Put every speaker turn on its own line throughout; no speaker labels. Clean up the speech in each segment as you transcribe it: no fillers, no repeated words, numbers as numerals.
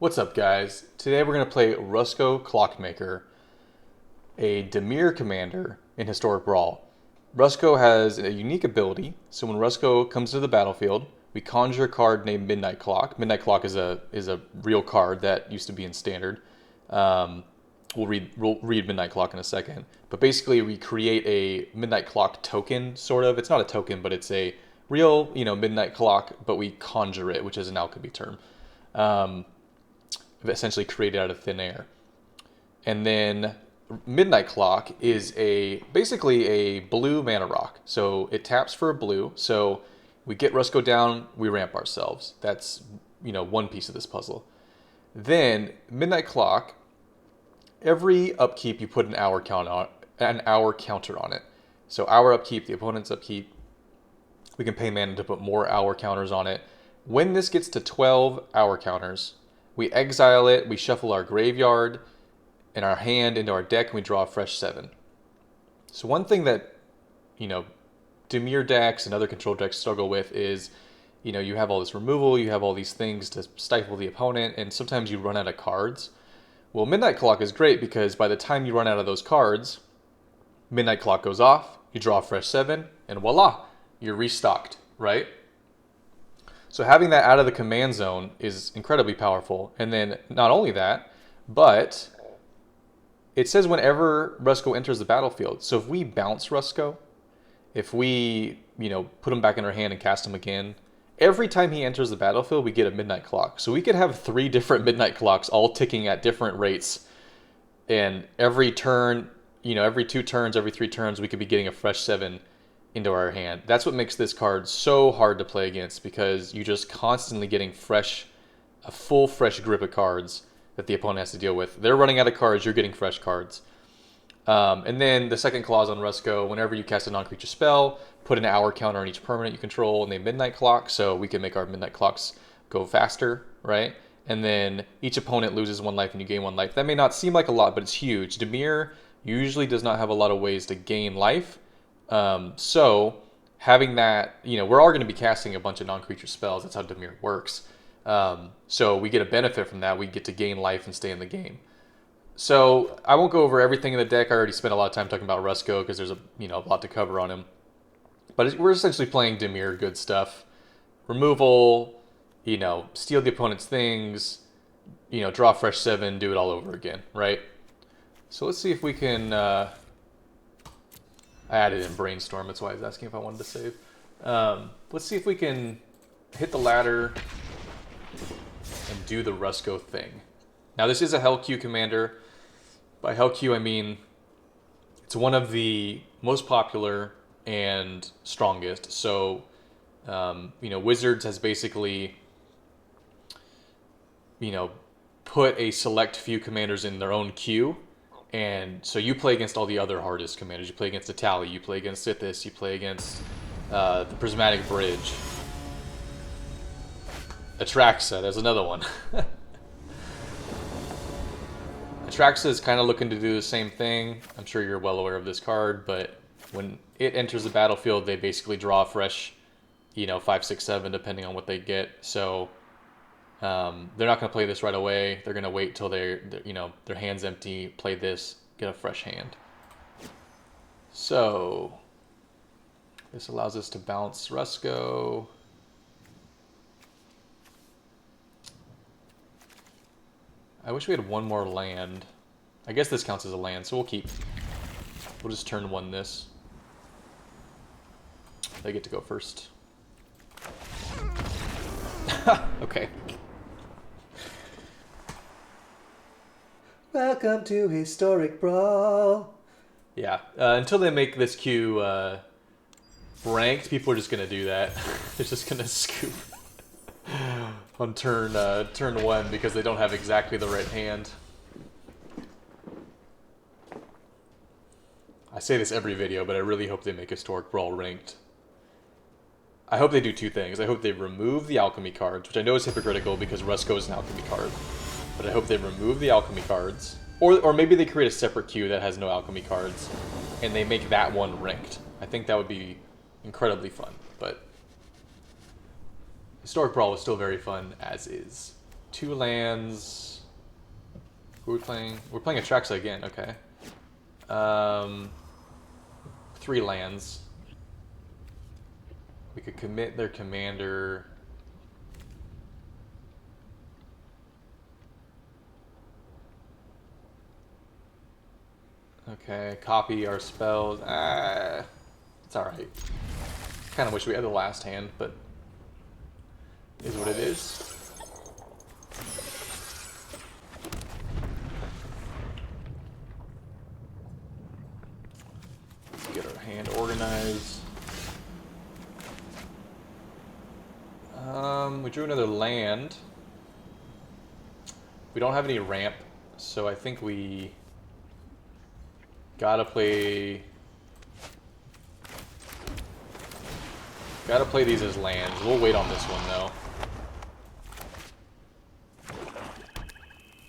What's up, guys? Today we're going to play Rusko Clockmaker, a Dimir commander in Historic Brawl. Rusco has a unique ability, so when Rusco comes to the battlefield, we conjure a card named Midnight Clock. Midnight Clock is a real card that used to be in Standard. We'll read Midnight Clock in a second. But basically, we create a Midnight Clock token, sort of. It's not a token, but it's a real, Midnight Clock, but we conjure it, which is an alchemy term. Essentially created out of thin air. And then Midnight Clock is basically a blue mana rock. So it taps for a blue. So we get Rusco down, we ramp ourselves. That's, one piece of this puzzle. Then Midnight Clock, every upkeep you put an hour counter on it. So our upkeep, the opponent's upkeep, we can pay mana to put more hour counters on it. When this gets to 12 hour counters, we exile it, we shuffle our graveyard and our hand into our deck, and we draw a fresh 7. So one thing that, Dimir decks and other control decks struggle with is, you have all this removal, you have all these things to stifle the opponent, and sometimes you run out of cards. Well, Midnight Clock is great because by the time you run out of those cards, Midnight Clock goes off, you draw a fresh 7, and voila, you're restocked, right? So having that out of the command zone is incredibly powerful. And then not only that, but it says whenever Rusco enters the battlefield. So if we bounce Rusco, if we, put him back in our hand and cast him again, every time he enters the battlefield, we get a Midnight Clock. So we could have 3 different Midnight Clocks all ticking at different rates. And every turn, every 2 turns, every 3 turns, we could be getting a fresh 7 into our hand. That's what makes this card so hard to play against, because you're just constantly getting a full fresh grip of cards that the opponent has to deal with. They're running out of cards, you're getting fresh cards. And then the second clause on Rusco, whenever you cast a non-creature spell, put an hour counter on each permanent you control, and they Midnight Clock, so we can make our Midnight Clocks go faster, right? And then each opponent loses 1 life and you gain 1 life. That may not seem like a lot, but it's huge. Dimir usually does not have a lot of ways to gain life. So having that, we're all going to be casting a bunch of non-creature spells. That's how Dimir works. So we get a benefit from that. We get to gain life and stay in the game. So I won't go over everything in the deck. I already spent a lot of time talking about Rusco because there's a lot to cover on him. But we're essentially playing Dimir good stuff. Removal, steal the opponent's things, draw a fresh 7, do it all over again, right? So let's see if we can... I added in Brainstorm, that's why I was asking if I wanted to save. Let's see if we can hit the ladder and do the Rusco thing. Now this is a Hell Q commander. By Hell Q I mean it's one of the most popular and strongest. So, Wizards has basically, put a select few commanders in their own queue. And so you play against all the other hardest commanders. You play against Itali, you play against Sithis, you play against the Prismatic Bridge. Atraxa, there's another one. Atraxa is kind of looking to do the same thing. I'm sure you're well aware of this card, but when it enters the battlefield, they basically draw a fresh, 5, 6, 7, depending on what they get. So they're not going to play this right away. They're going to wait till their hand's empty, play this, get a fresh hand. So this allows us to bounce Rusco. I wish we had 1 more land. I guess this counts as a land, so we'll just turn 1 this. They get to go first. Okay. Welcome to Historic Brawl. Yeah, until they make this queue ranked, people are just gonna do that. They're just gonna scoop on turn 1 because they don't have exactly the right hand. I say this every video, but I really hope they make Historic Brawl ranked. I hope they do 2 things. I hope they remove the alchemy cards, which I know is hypocritical because Rusco is an alchemy card. But I hope they remove the alchemy cards. Or maybe they create a separate queue that has no alchemy cards, and they make that one ranked. I think that would be incredibly fun, but Historic Brawl is still very fun as is. 2 lands. Who are we playing? We're playing Atraxa again, okay. 3 lands. We could commit their commander. Okay, copy our spells. It's alright. Kind of wish we had the last hand, but is what it is. Let's get our hand organized. We drew another land. We don't have any ramp, so I think we gotta play these as lands. We'll wait on this one though.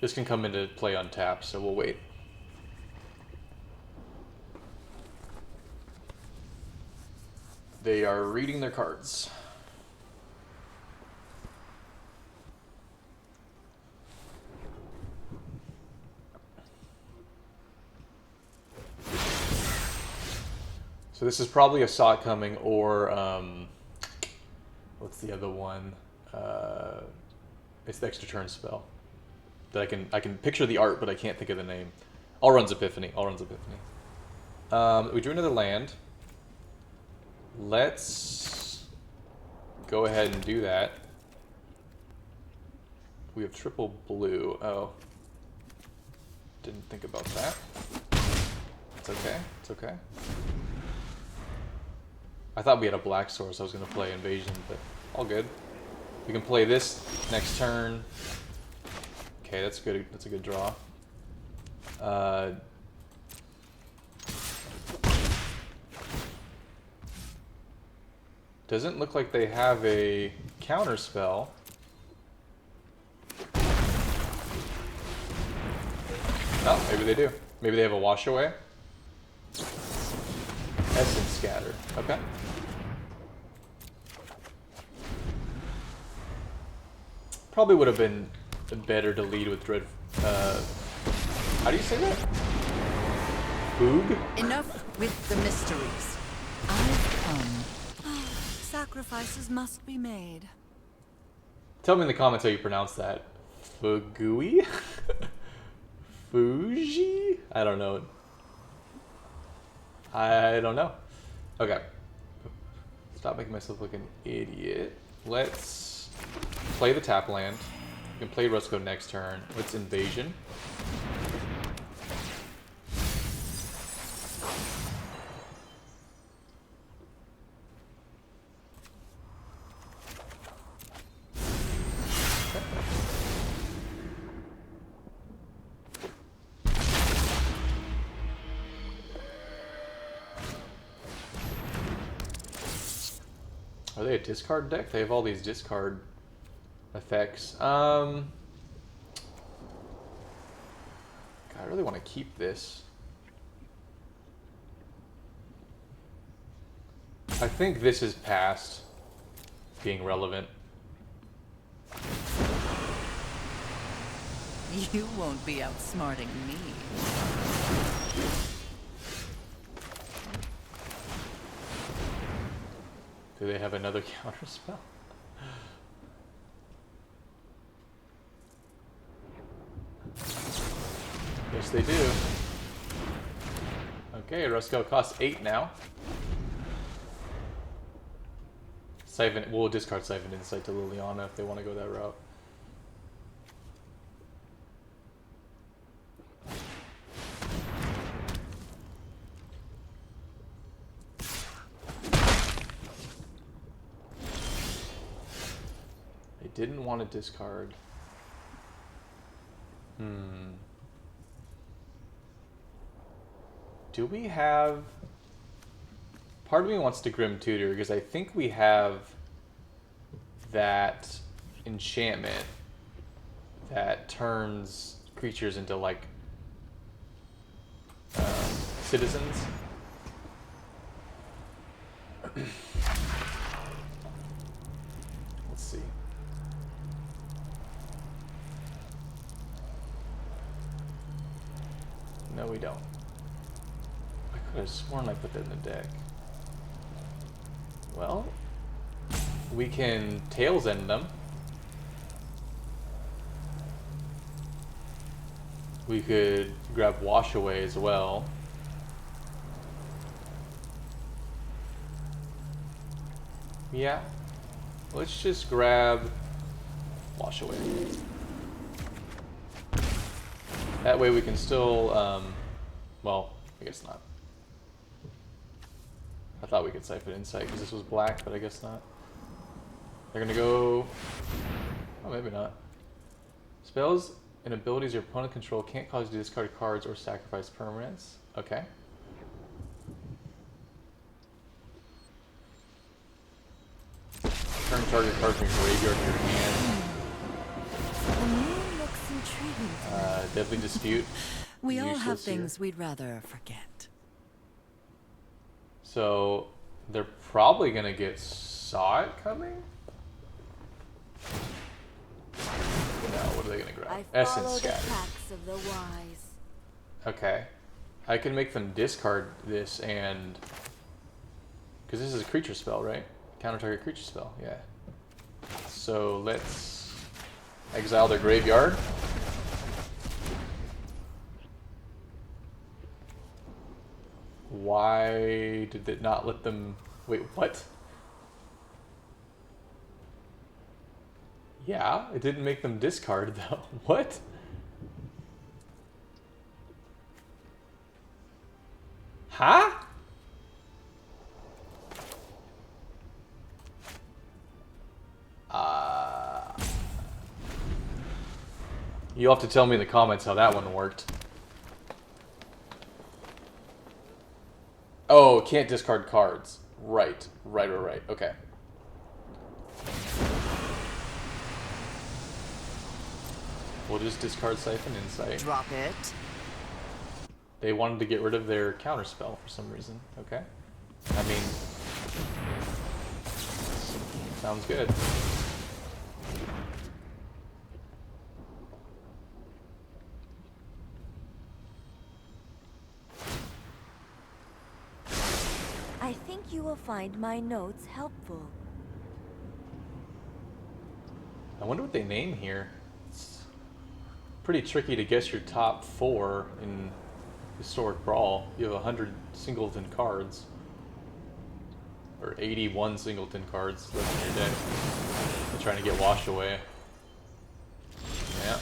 This can come into play untapped, so we'll wait. They are reading their cards. So this is probably a Saw It Coming or what's the other one? It's the extra turn spell that I can picture the art, but I can't think of the name. Allrun's Epiphany. Allrun's Epiphany. We drew another land. Let's go ahead and do that. We have triple blue. Oh, didn't think about that. It's okay. It's okay. I thought we had a black source. I was going to play Invasion, but all good. We can play this next turn. Okay, that's good. That's a good draw. Doesn't look like they have a counter spell. Oh, maybe they do. Maybe they have a wash away. Essence Scatter. Okay. Probably would have been better to lead with Dread. How do you say that? Fugue?
Enough with the mysteries. I've come. Sacrifices must be made.
Tell me in the comments how you pronounce that. Fugui? Fuji? I don't know. I don't know. Okay. Stop making myself look an idiot. Let's play the tap land. We can play Rusco next turn. Let's Invasion. Are they a discard deck? They have all these discard effects. God, I really want to keep this. I think this is past being relevant.
You won't be outsmarting me.
Do they have another counter spell? Yes, they do. Okay, Rusco costs 8 now. Siphon, we'll discard Siphon Insight to Liliana if they want to go that route. Didn't want to discard. Do we have... Part of me wants to Grim Tutor because I think we have that enchantment that turns creatures into like citizens. Let's see. we don't. I could have sworn I put that in the deck. Well, we can Tails End them. We could grab Wash Away as well. Yeah. Let's just grab Wash Away. That way we can still, well, I guess not. I thought we could Siphon Insight because this was black, but I guess not. They're gonna go, oh, maybe not. Spells and abilities your opponent control can't cause you to discard cards or sacrifice permanents. Okay. Turn target card from your graveyard to your hand.
The moon looks intriguing.
Deadly Dispute.
We all have
Useless here.
things we'd rather forget.
So they're probably gonna get Saw It coming? No, what are they gonna grab? Essence
the
Scatter.
tracks of the wise.
Okay. I can make them discard this and... because this is a creature spell, right? Counter target creature spell, yeah. So let's exile their graveyard. Why did it not let them... wait, what? Yeah, it didn't make them discard though. What? Huh? You'll have to tell me in the comments how that one worked. Oh, can't discard cards. Right. Okay. We'll just discard Siphon Insight.
Drop it.
They wanted to get rid of their counterspell for some reason. Okay. I mean, sounds good.
I think you will find my notes helpful.
I wonder what they name here. It's pretty tricky to guess your top 4 in Historic Brawl. You have 100 singleton cards. Or 81 singleton cards left in your deck. They're trying to get Wash Away. Yeah.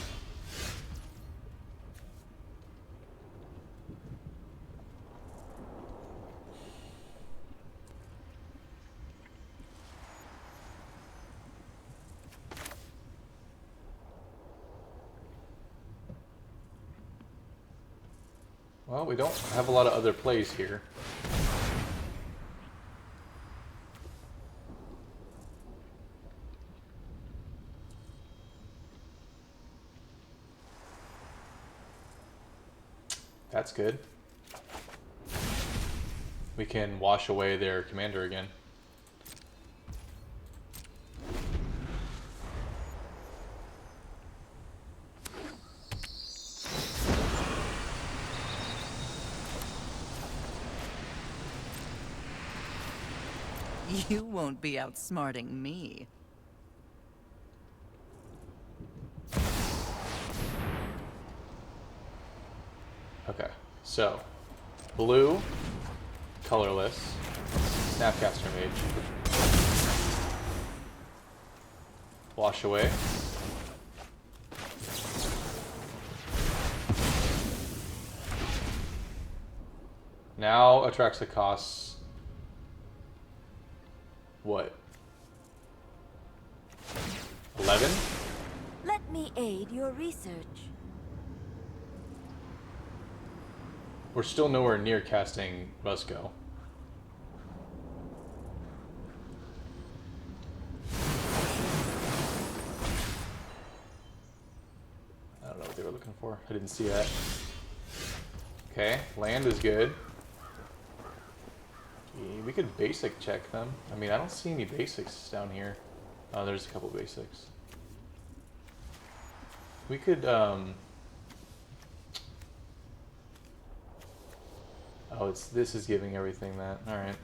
Well, we don't have a lot of other plays here. That's good. We can wash away their commander again.
You won't be outsmarting me.
Okay, so blue, colorless, Snapcaster Mage, wash away. Now Atraxa costs what? 11?
Let me aid your research.
We're still nowhere near casting Rusco. I don't know what they were looking for. I didn't see that. Okay, land is good. We could basic check them. I mean, I don't see any basics down here. Oh, there's a couple basics. We could, Oh, this is giving everything that. All right.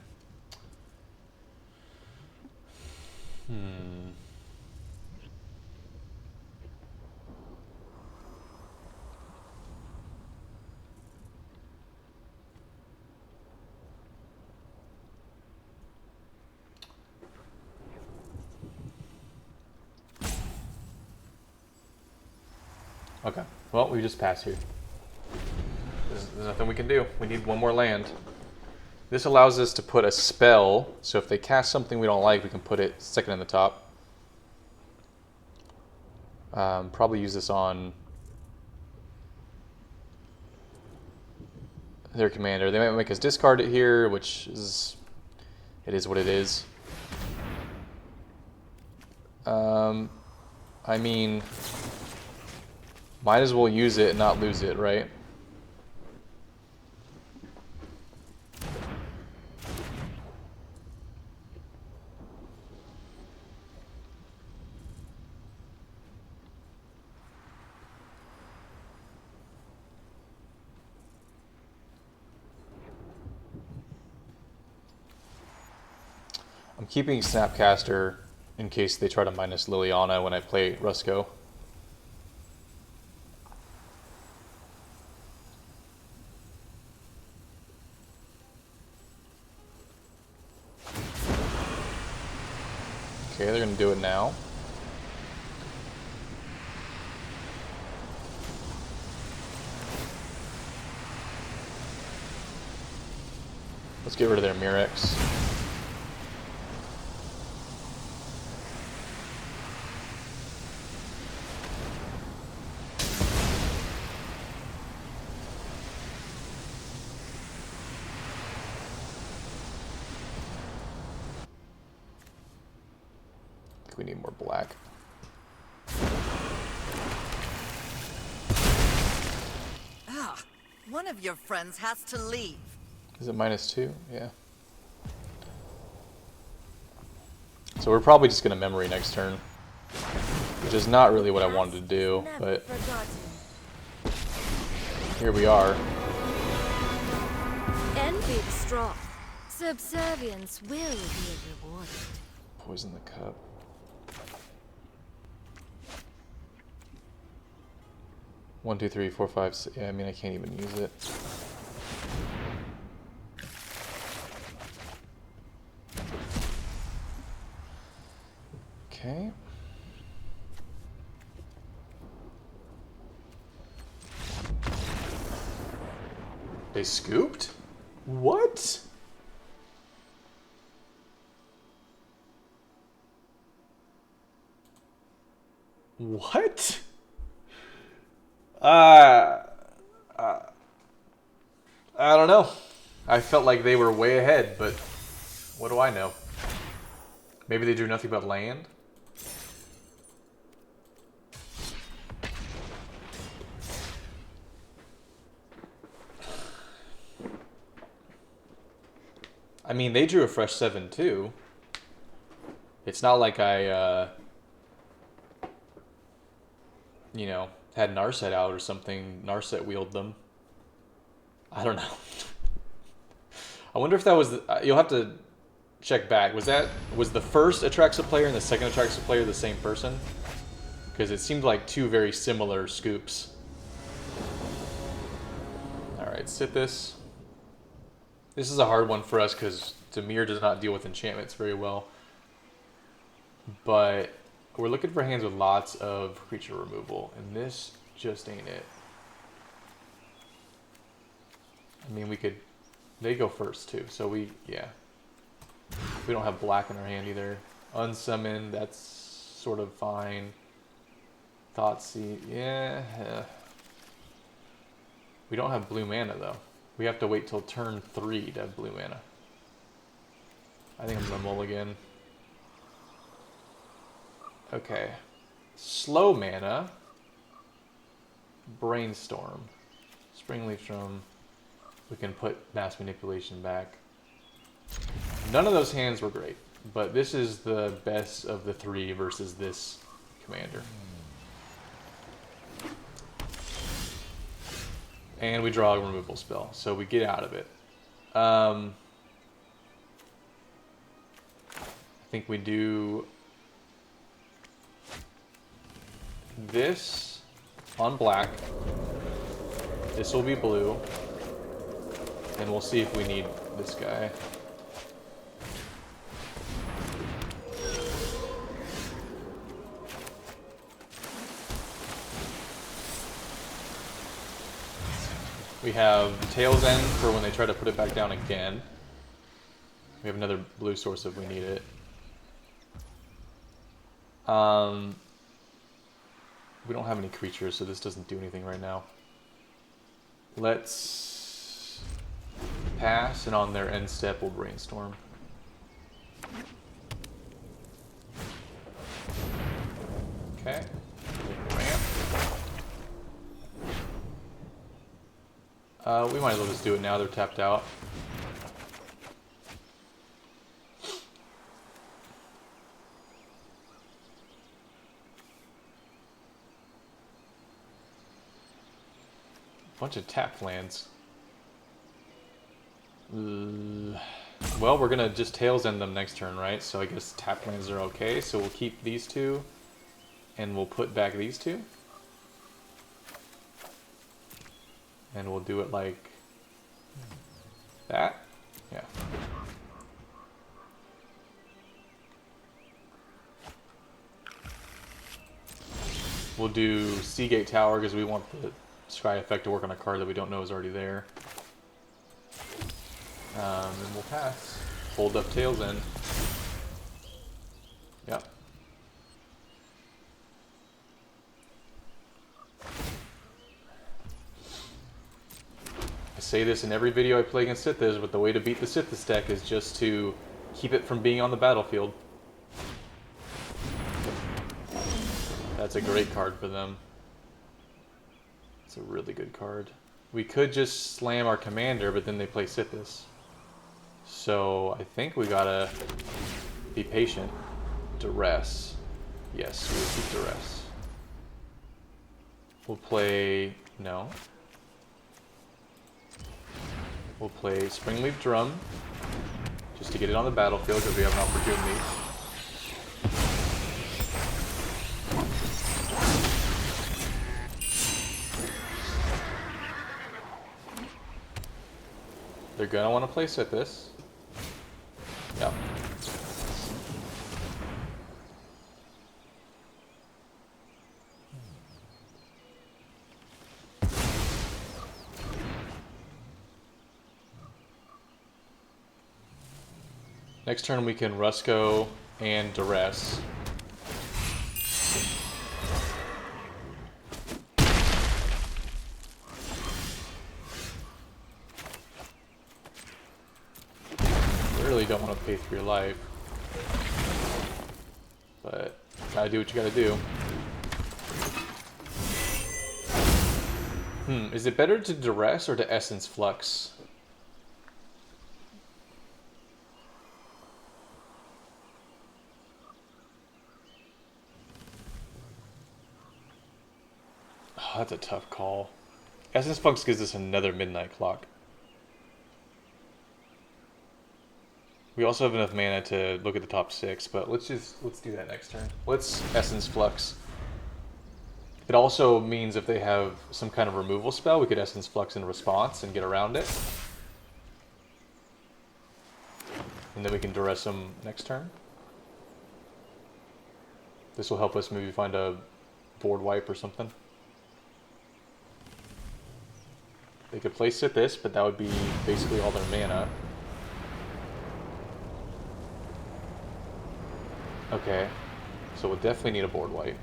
Okay. Well, we just passed here. There's nothing we can do. We need one more land. This allows us to put a spell, so if they cast something we don't like, we can put it second in the top. Probably use this on their commander. They might make us discard it here, which is... it is what it is. I mean... might as well use it and not lose it, right? I'm keeping Snapcaster in case they try to minus Liliana when I play Rusco. Okay, they're going to do it now. Let's get rid of their Mirex. We need more black.
Ah, one of your friends has to leave.
Is it -2? Yeah. So we're probably just going to memory next turn. Which is not really what I wanted to do, but here we are.
Envy the strong. Subservience will be rewarded.
Poison the cup. One, two, three, four, five, six. Yeah, I mean, I can't even use it. Okay. They scooped? What? What? I don't know. I felt like they were way ahead, but what do I know? Maybe they drew nothing but land? I mean, they drew a fresh 7 too. It's not like I, you know, had Narset out or something. Narset wheeled them. I don't know. I wonder if that was... you'll have to check back. Was the first Atraxa player and the second Atraxa player the same person? Because it seemed like two very similar scoops. Alright, sit this. This is a hard one for us because Dimir does not deal with enchantments very well. But we're looking for hands with lots of creature removal, and this just ain't it. I mean, we could... they go first, too, so we... yeah. We don't have black in our hand, either. Unsummon, that's sort of fine. Thoughtseize, yeah. We don't have blue mana, though. We have to wait till turn 3 to have blue mana. I think I'm going to mulligan. Okay. Slow mana. Brainstorm. Springleaf Drum. We can put Mass Manipulation back. None of those hands were great, but this is the best of the three versus this commander. And we draw a removal spell, so we get out of it. I think we do this on black. This will be blue. And we'll see if we need this guy. We have Tail's End for when they try to put it back down again. We have another blue source if we need it. We don't have any creatures, so this doesn't do anything right now. Let's pass, and on their end step we'll Brainstorm. Okay. Ramp. We might as well just do it now, they're tapped out. Bunch of tap lands. Well, we're gonna just Tails End them next turn, right? So I guess tap lands are okay, so we'll keep these two, and we'll put back these two. And we'll do it like that. Yeah. We'll do Seagate Tower because we want the Scry effect to work on a card that we don't know is already there. And we'll pass. Hold up Tails End. Yep. I say this in every video I play against Sithis, but the way to beat the Sithis deck is just to keep it from being on the battlefield. That's a great card for them. It's a really good card. We could just slam our commander, but then they play Sithis. So I think we gotta be patient. Duress. Yes, we'll keep Duress. We'll play... no. We'll play Springleaf Drum, just to get it on the battlefield because we have an opportunity. They're gonna want to play Sithis. Yep. Next turn we can Rusco and Duress. Really don't want to pay for your life, but gotta do what you gotta do. Is it better to Duress or to Essence Flux? Oh, that's a tough call. Essence Flux gives us another midnight clock. We also have enough mana to look at the top 6, but let's do that next turn. Let's Essence Flux. It also means if they have some kind of removal spell, we could Essence Flux in response and get around it. And then we can Duress them next turn. This will help us maybe find a board wipe or something. They could play Sithis, but that would be basically all their mana. Okay, so we'll definitely need a board wipe.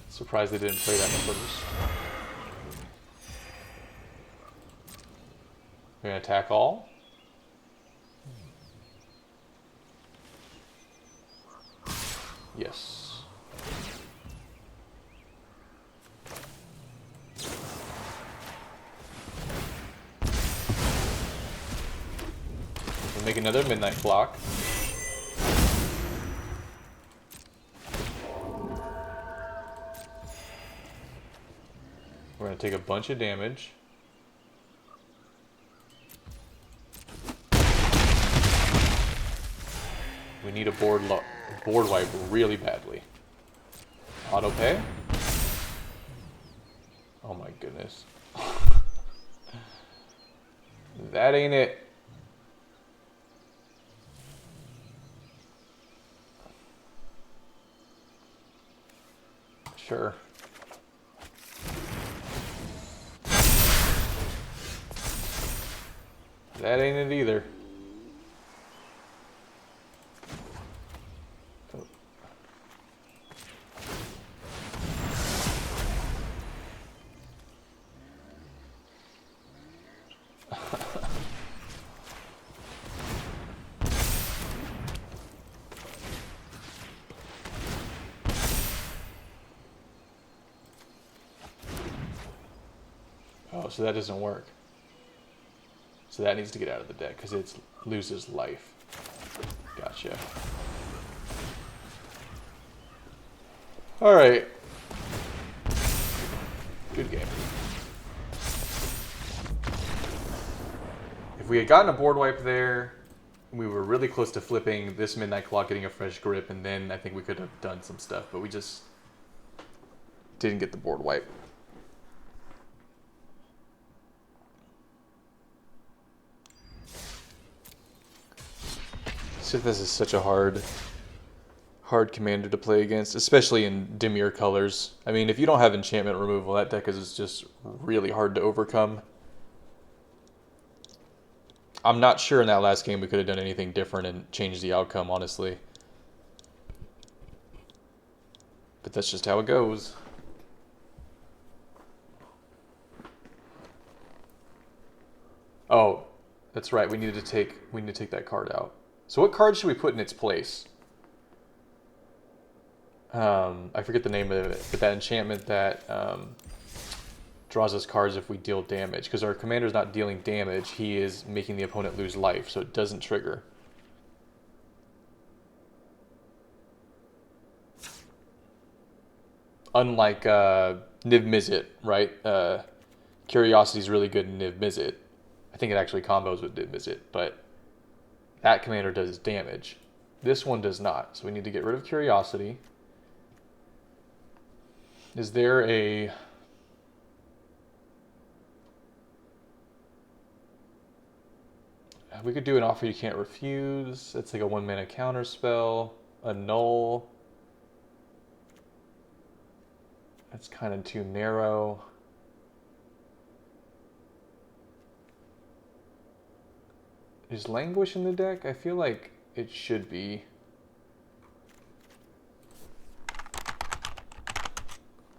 Surprised they didn't play that first. We're gonna attack all. Yes. make another midnight clock. We're gonna take a bunch of damage. We need a board wipe really badly. Auto pay. Oh my goodness. That ain't it. Sure. That ain't it either. Oh, so that doesn't work. So that needs to get out of the deck because it loses life. Gotcha. Alright. Good game. If we had gotten a board wipe there, we were really close to flipping this Midnight Clock, getting a fresh grip, and then I think we could have done some stuff, but we just didn't get the board wipe. Sithis is such a hard commander to play against, especially in Dimir colors. I mean, if you don't have enchantment removal, that deck is just really hard to overcome. I'm not sure in that last game we could have done anything different and changed the outcome, honestly. But that's just how it goes. Oh, that's right. We need to take that card out. So what card should we put in its place? I forget the name of it, but that enchantment that draws us cards if we deal damage. Because our commander's not dealing damage, he is making the opponent lose life, so it doesn't trigger. Unlike Niv Mizzet, right? Curiosity's really good in Niv Mizzet. I think it actually combos with Niv Mizzet, but that commander does damage. This one does not, so we need to get rid of Curiosity. Is there a... We could do an Offer You Can't Refuse. It's like a 1-mana counter spell. A Null. That's kind of too narrow. Is Languish in the deck? I feel like it should be.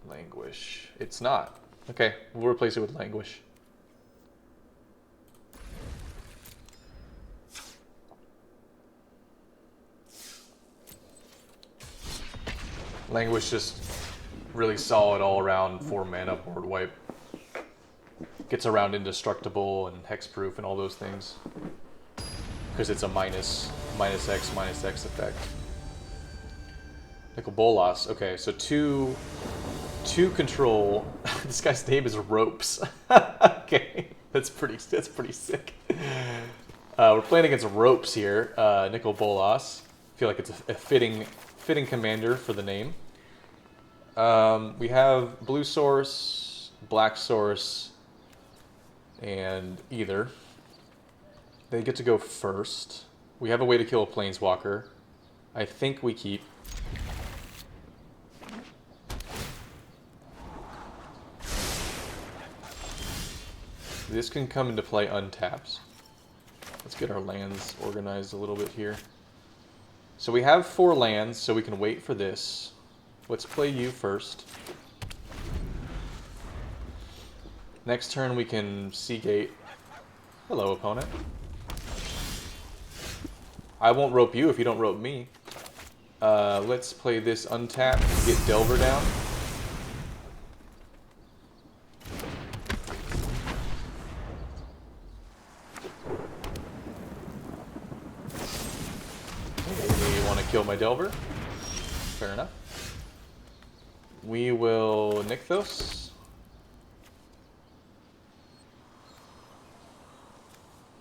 Languish. It's not. Okay, we'll replace it with Languish. Languish just really solid all around 4-mana board wipe. Gets around indestructible and hexproof and all those things. Because it's a minus X effect. Nicol Bolas. Okay, so two control. This guy's name is Ropes. Okay, that's pretty sick. We're playing against Ropes here. Nicol Bolas. I feel like it's a fitting commander for the name. We have blue source, black source, and either. They get to go first. We have a way to kill a planeswalker. I think we keep. This can come into play untapped. Let's get our lands organized a little bit here. So we have 4 lands, so we can wait for this. Let's play you first. Next turn we can Seagate. Hello, opponent. I won't rope you if you don't rope me. Let's play this untapped, get Delver down. kill my Delver. Fair enough. We will Nykthos.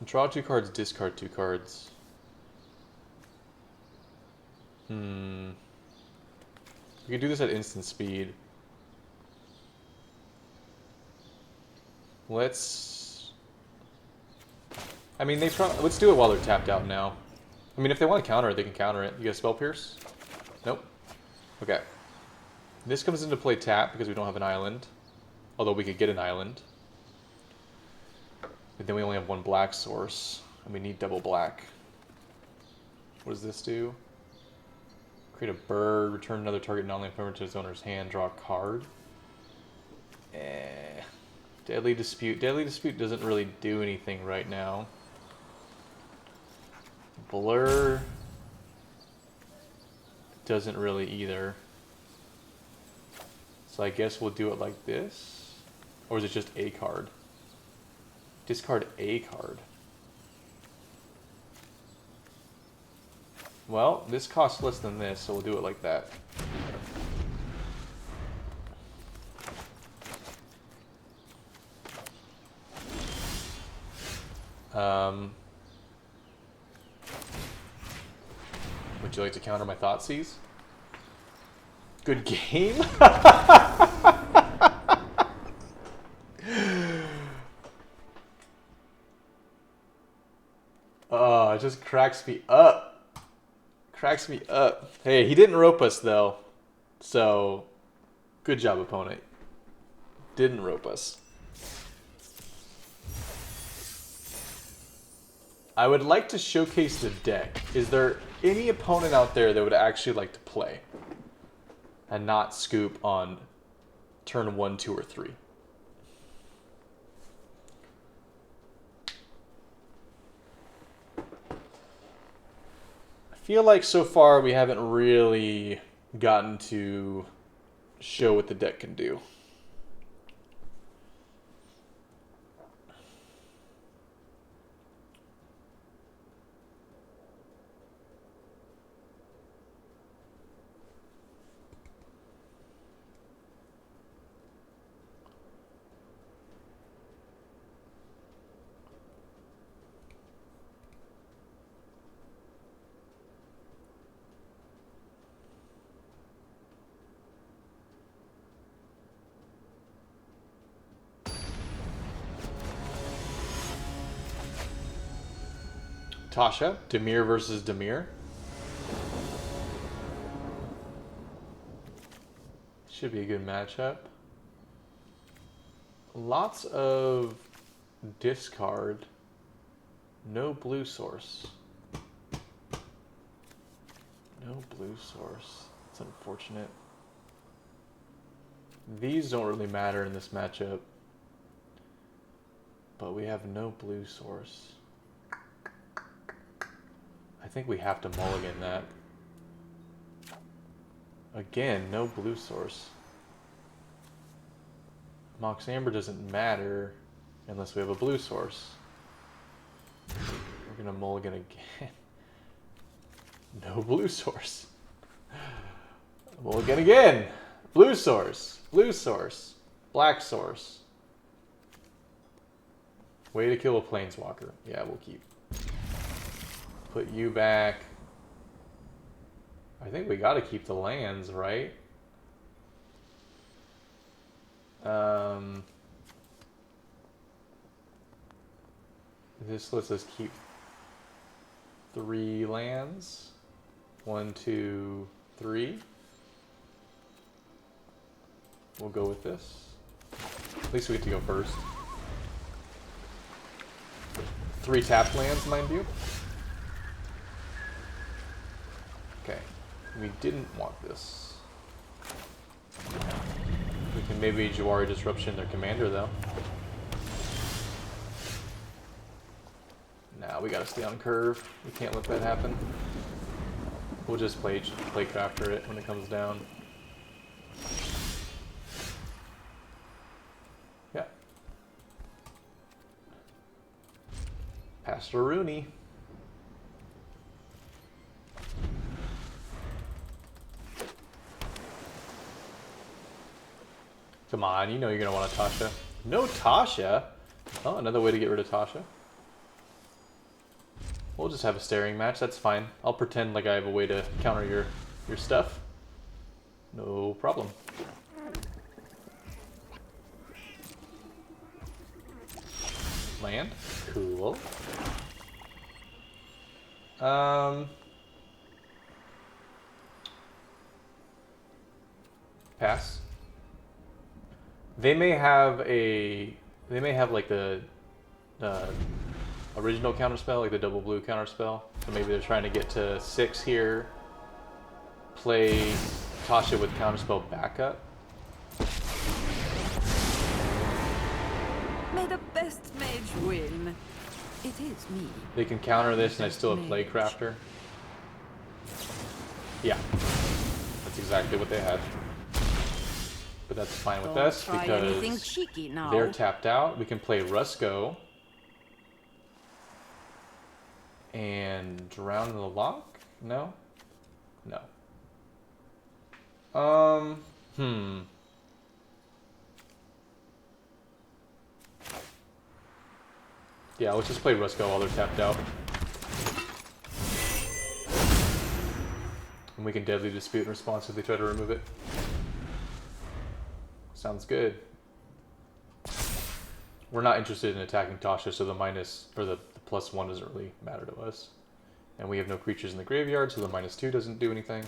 Draw 2 cards, discard 2 cards. We could do this at instant speed. Let's... I mean, let's do it while they're tapped out now. I mean, if they want to counter it, they can counter it. You got Spell Pierce? Nope. Okay. This comes into play tap because we don't have an island. Although we could get an island. But then we only have 1 black source. And we need double black. What does this do? Create a bird, return another target non-land permanent to its owner's hand, draw a card. Deadly Dispute. Deadly Dispute doesn't really do anything right now. Blur doesn't really either. So I guess we'll do it like this. Or is it just a card? Discard a card. Well, this costs less than this, so we'll do it like that. Would you like to counter my Thoughtseize? Good game. Oh, it just cracks me up. Cracks me up. Hey, he didn't rope us though. So, good job, opponent. Didn't rope us. I would like to showcase the deck. Is there any opponent out there that would actually like to play and not scoop on turn 1, 2, or 3? I feel like so far we haven't really gotten to show what the deck can do. Tasha, Dimir versus Dimir. Should be a good matchup. Lots of discard. No blue source. No blue source. It's unfortunate. These don't really matter in this matchup. But we have no blue source. I think we have to mulligan that. Again, no blue source. Mox Amber doesn't matter unless we have a blue source. We're gonna mulligan again. No blue source. Mulligan again. Blue source. Blue source. Black source. Way to kill a planeswalker. Yeah, we'll keep. Put you back. I think we gotta keep the lands, right? This lets us keep 3 lands. 1, 2, 3. We'll go with this. At least we get to go first. 3 tapped lands, mind you. Okay, we didn't want this. We can maybe Jawari Disruption their commander, though. Nah, we gotta stay on curve. We can't let that happen. We'll just Plaguecrafter it when it comes down. Yeah. Pastor Rooney. Come on, you know you're going to want a Tasha. No Tasha? Oh, another way to get rid of Tasha. We'll just have a staring match, that's fine. I'll pretend like I have a way to counter your stuff. No problem. Land. Cool. Pass. They may have like the original counterspell, like the double blue counterspell. So maybe they're trying to get to 6 here. Play Tasha with counterspell backup.
May the best mage win. It is me.
They can counter this and I still have Plaguecrafter. Yeah. That's exactly what they had. But that's fine with us because they're tapped out. We can play Rusco and drown in the lock? No? No. Yeah, let's just play Rusco while they're tapped out. And we can Deadly Dispute in response if they try to remove it. Sounds good. We're not interested in attacking Tasha, so the minus, or the +1 doesn't really matter to us. And we have no creatures in the graveyard, so the -2 doesn't do anything.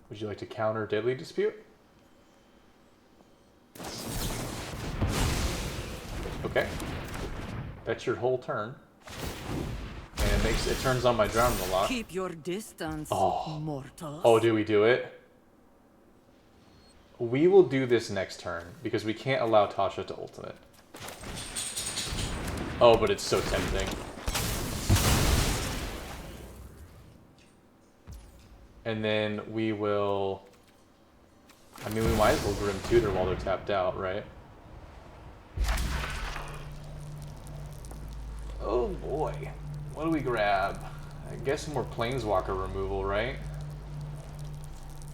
Would you like to counter Deadly Dispute? Okay. That's your whole turn. And it turns on my drown in the lock.
Keep your distance, mortals.
Oh, do we do it? We will do this next turn because we can't allow Tasha to ultimate. Oh, but it's so tempting. And then we will... I mean, we might as well Grim Tutor while they're tapped out, right? Oh boy. What do we grab? I guess more Planeswalker removal, right?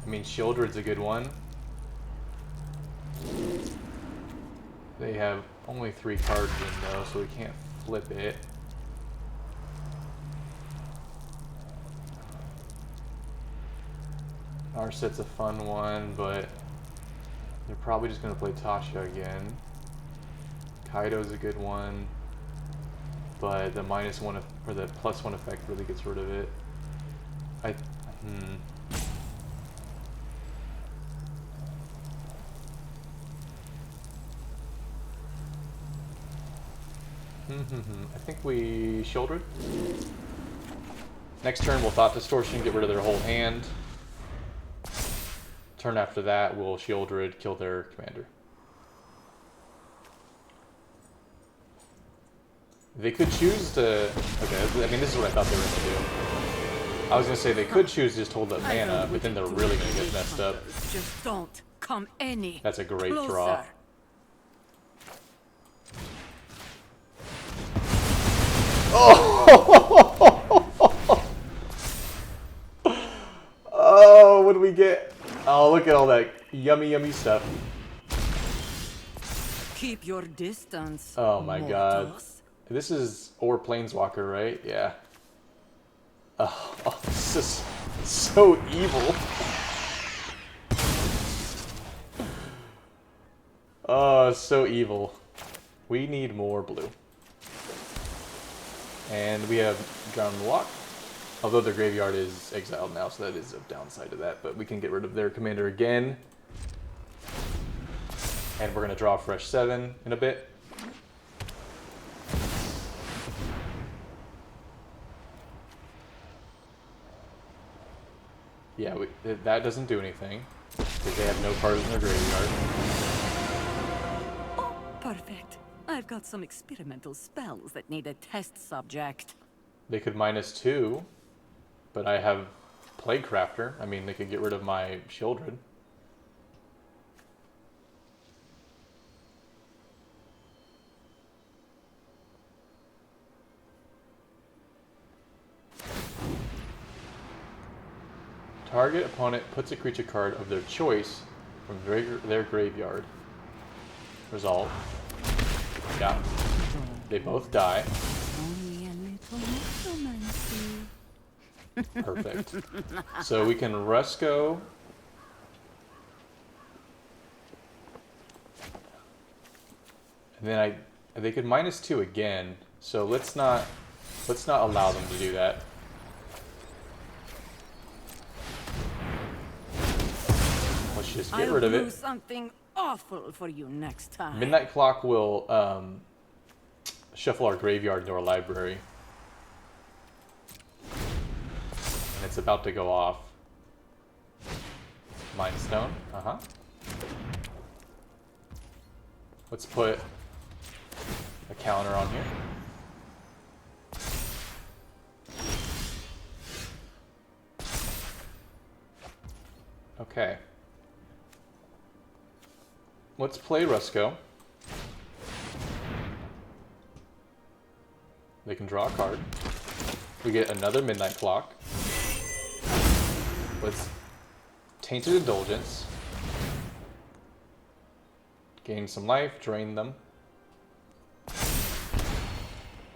I mean, Shieldred's a good one. They have only 3 cards in though, so we can't flip it. Our set's a fun one, but they're probably just going to play Tasha again. Kaito's a good one, but the -1 or the +1 effect really gets rid of it. I think we Shieldred. Next turn we'll Thought Distortion, get rid of their whole hand. Turn after that, we'll Shieldred, kill their commander. They could choose to... Okay, I mean, this is what I thought they were going to do. I was going to say they could choose to just hold up mana, but then they're really going to get messed up.
Just don't come any
That's a great
closer.
draw. Oh! Oh, what do we get? Oh, look at all that yummy, yummy stuff.
Keep your distance.
Oh my god.
mortals.
This is or Planeswalker, right? Yeah. Oh, this is so evil. Oh, so evil. We need more blue. And we have Drown in the Lock. Although their graveyard is exiled now, so that is a downside to that. But we can get rid of their commander again. And we're going to draw a fresh 7 in a bit. Yeah, that doesn't do anything. Because they have no cards in their graveyard.
Oh, perfect. I've got some experimental spells that need a test subject.
They could -2. But I have Plaguecrafter. I mean, they could get rid of my Shieldred. Target opponent puts a creature card of their choice from their graveyard. Result. Yeah. They both die.
Only a little necromancy.
Perfect. So we can Rusco. And then they could -2 again. So let's not allow them to do that. Let's just get rid of
I'll
it.
do something awful for you next time.
Midnight Clock will shuffle our graveyard into our library. And it's about to go off. Mind Stone. Uh-huh. Let's put a counter on here. Okay. Let's play Rusco. They can draw a card. We get another Midnight Clock. Let's Tainted Indulgence. Gain some life, drain them.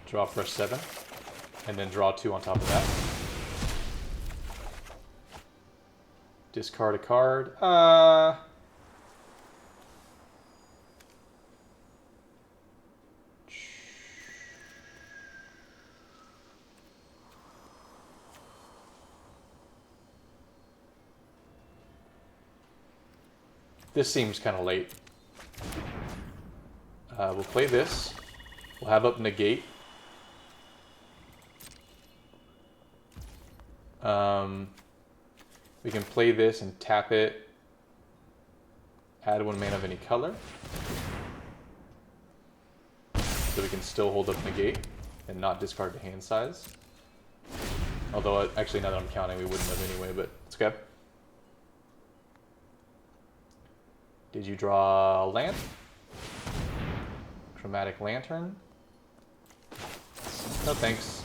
Draw for a 7. And then draw 2 on top of that. Discard a card. This seems kind of late. We'll play this. We'll have up Negate. We can play this and tap it. Add 1 mana of any color. So we can still hold up Negate and not discard the hand size. Although, actually, now that I'm counting, we wouldn't have anyway, but it's okay. Did you draw land? Chromatic Lantern? No thanks.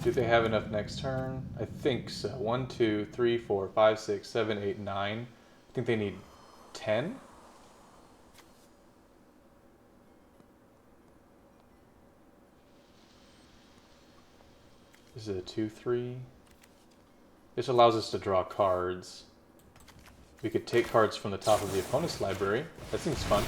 Do they have enough next turn? I think so. 1, 2, 3, 4, 5, 6, 7, 8, 9. I think they need 10. Is it a 2, 3? This allows us to draw cards. We could take cards from the top of the opponent's library. That seems fun.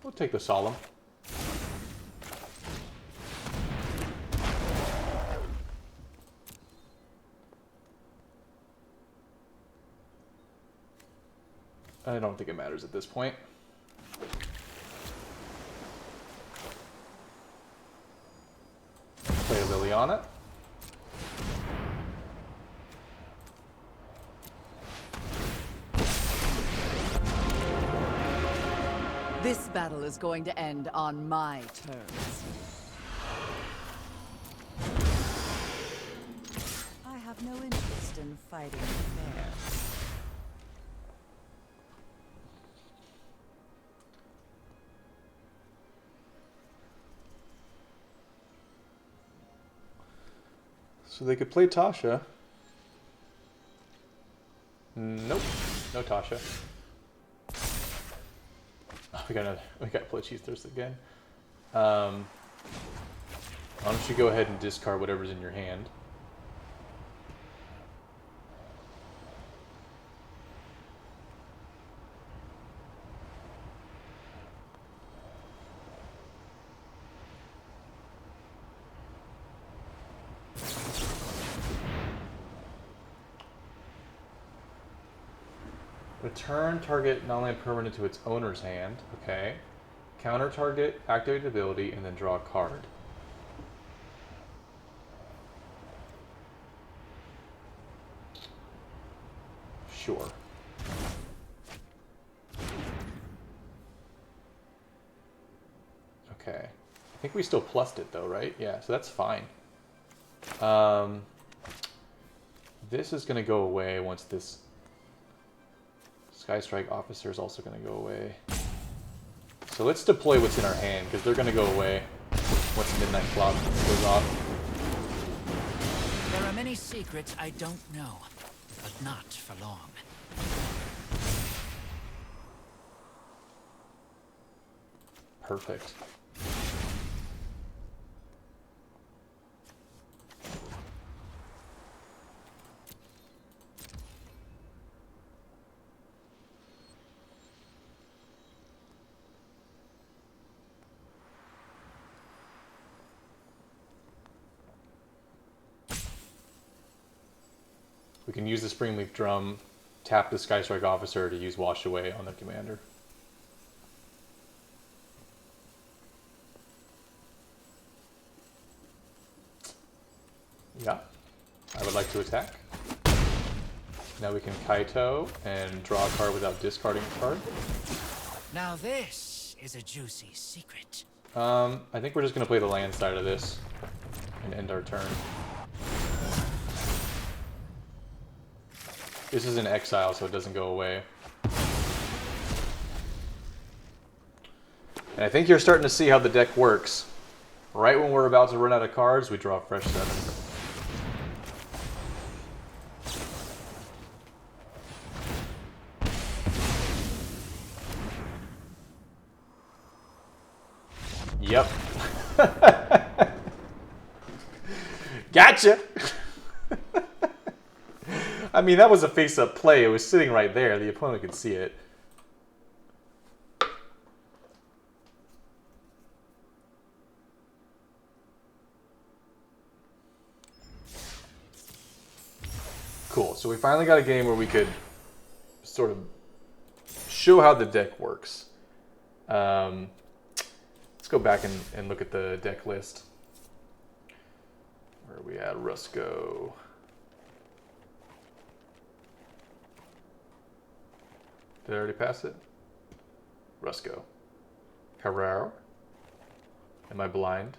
We'll take the Solemn. I don't think it matters at this point. Play Liliana.
This battle is going to end on my terms. I have no interest in fighting fair.
So they could play Tasha. Nope, no Tasha. Oh, we got play Cheese Thirst again. Why don't you go ahead and discard whatever's in your hand? Return target non-land permanent to its owner's hand. Okay. Counter target, activate ability, and then draw a card. sure. Okay. I think we still plussed it though, right? Yeah, so that's fine. This is going to go away once this Skystrike Officer is also going to go away. So let's deploy what's in our hand, because they're going to go away once Midnight Clock goes off.
There are many secrets I don't know, but not for long.
Perfect. We can use the Springleaf Drum, tap the Skystrike Officer to use Wash Away on the commander. Yeah, I would like to attack. Now we can Kaito and draw a card without discarding a card.
Now this is a juicy secret.
I think we're just going to play the land side of this and end our turn. This is an exile, so it doesn't go away. And I think you're starting to see how the deck works. Right when we're about to run out of cards, we draw a fresh 7. Yep. Gotcha! I mean, that was a face-up play. It was sitting right there. The opponent could see it. Cool. So we finally got a game where we could sort of show how the deck works. Let's go back and look at the deck list. Where are we at? Rusco. Did I already pass it? Rusco. Carraro. Am I blind?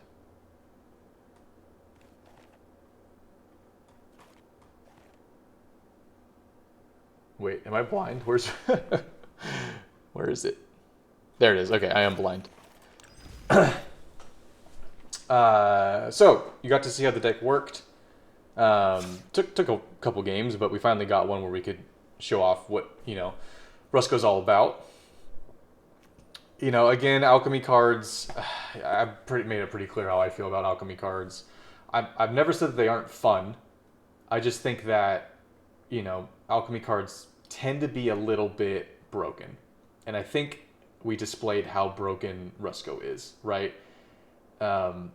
Wait, am I blind? Where's... Where is it? There it is. Okay, I am blind. So, you got to see how the deck worked. Took a couple games, but we finally got one where we could show off what, you know, Rusco's all about. You know, again, alchemy cards, I've made it pretty clear how I feel about alchemy cards. I've never said that they aren't fun. I just think that, you know, alchemy cards tend to be a little bit broken. And I think we displayed how broken Rusco is, right? You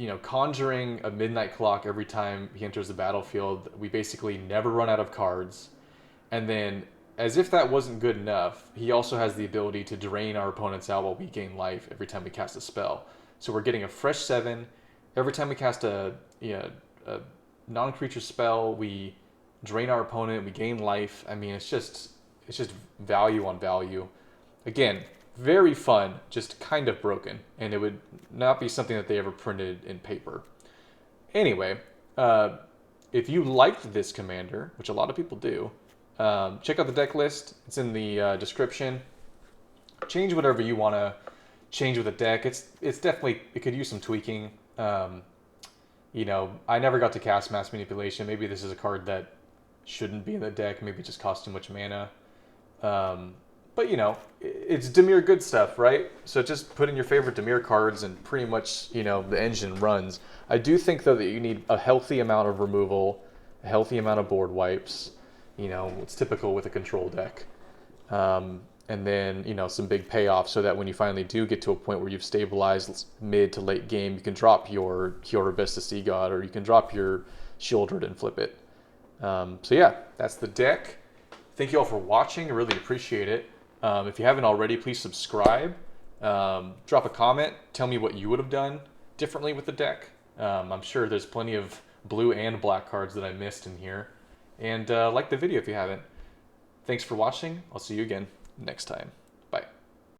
know, conjuring a Midnight Clock every time he enters the battlefield, we basically never run out of cards. And then, as if that wasn't good enough, he also has the ability to drain our opponents out while we gain life every time we cast a spell. So we're getting a fresh 7. Every time we cast a non-creature spell, we drain our opponent, we gain life. I mean, it's just value on value. Again, very fun, just kind of broken. And it would not be something that they ever printed in paper. Anyway, if you liked this commander, which a lot of people do, check out the deck list. It's in the description. Change whatever you want to change with the deck. It's definitely, it could use some tweaking. You know, I never got to cast Mass Manipulation. Maybe this is a card that shouldn't be in the deck. Maybe it just costs too much mana. But, you know, it's Dimir good stuff, right? So just put in your favorite Dimir cards and pretty much, you know, the engine runs. I do think, though, that you need a healthy amount of removal, a healthy amount of board wipes. You know, it's typical with a control deck. And then, you know, some big payoff so that when you finally do get to a point where you've stabilized mid to late game, you can drop your Kiora Vista Sea God, or you can drop your Shieldred and flip it. So yeah, that's the deck. Thank you all for watching. I really appreciate it. If you haven't already, please subscribe. Drop a comment. Tell me what you would have done differently with the deck. I'm sure there's plenty of blue and black cards that I missed in here. And like the video if you haven't. Thanks for watching. I'll see you again next time.